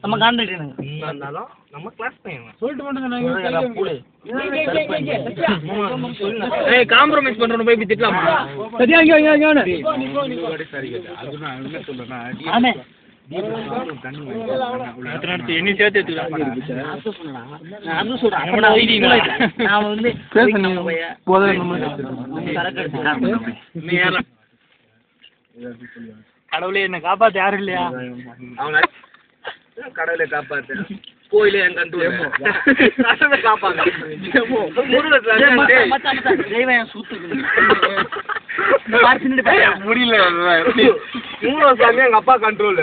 நம்ம கான்ட்ராக்ட் நம்ம class compromise பண்றோம் போய் திட்டலாம் என்ன சேர்த்து கடவுளே என்ன காப்பாத்த யாரும் இல்லையா கடவுளை காப்பாத்து கோயிலே என் கண்டு காப்பாங்க முடியல எங்க அப்பா கண்ட்ரோல்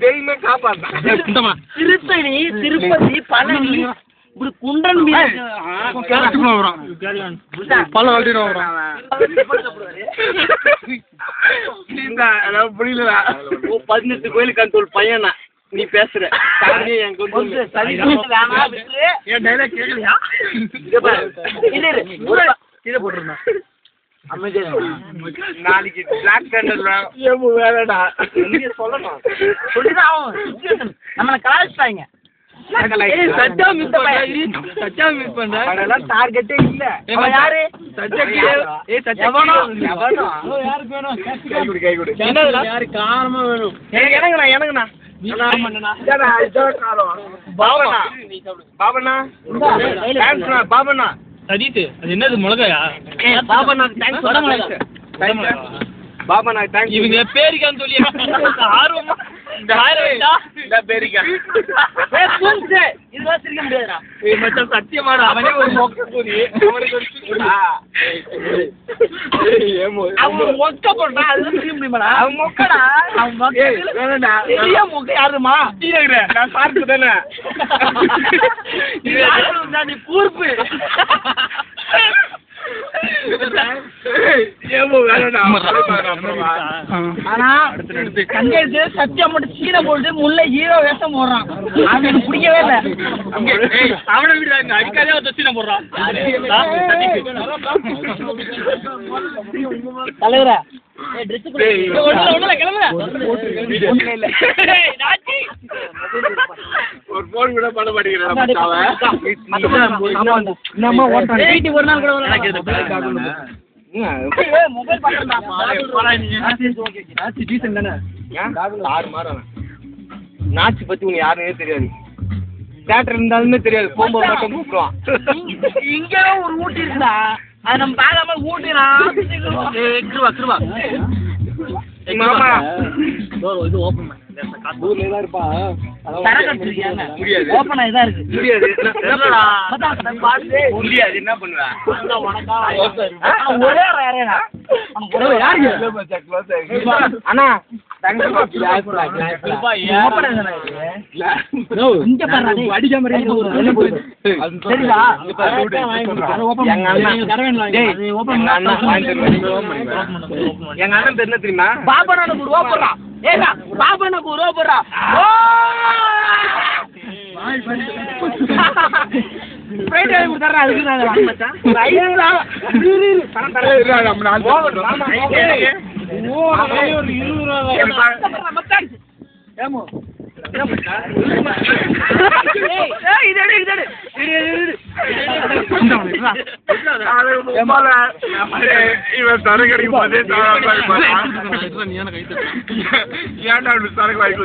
தெய்வமே காப்பாத்தான் திருத்தணி திருப்பதி பழனி இப்படி குண்டன் புரியல 18 கோயில் கண்ட்ரோல் பையனா நீ பேசுற நாளைக்கு பிளாக் தண்டர்ல வேறடா சொல்லணும் நம்மள கலாய்ச்சாங்க சச்சா மிஸ் பண்ற டார்கெட்டே இல்ல யாரு எவனோ யாருக்கு வேணும் கை கொடு யாரு காரணமா வேணும் எனக்குண்ணா பாபண்ணா சதீஷ் அது என்னது மிளகாயா பாபண்ணா பாபண்ணா தேங்க்ஸ் இவங்க பேரிக்கான்னு சொல்லி ஆர்வமா சத்தியமான அவனே ஒரு மொக்க கூறி மொக்க போட்டா அது தெரிய முடியுமாடா அவன் மொக்கடா அவன் மொக்க யாருமா நான் பார்த்து தானே நீ பூர்ப்பு சத்தியம் மட்டும் சீனை போட்டு முல்ல ஹீரோ வேஷம் போடுறான் அவன் எனக்கு பிடிக்கவே இல்லை அவனை விடுறாங்க அடிக்காதே ஒரு சீனை போடுறான் தலைவரா ஒரு போன் கூட பண்ண மாட்டேங்கிறேன் நாச்சு பத்தி உனக்கு யாருன்னே தெரியாது தியேட்டர் இருந்தாலுமே தெரியாது போகும்போது மட்டும் கூப்பிடுவான் இங்க ஒரு ஊட்டி இருக்குடா அது நம்ம பார்க்காம ஊட்டினா கிருவா மாமா இது ஓபன் பண்ணு என்ன பண்ணுவேன் அண்ணா எங்க அண்ணன் பேர் என்ன தெரியுமா பாபா ரூபா போடுறான் ஏடா பாபா ரூபா போடுறா இவன் சரக்கு அடிக்கும் போதே ஏன்டா சரக்கு வாங்கி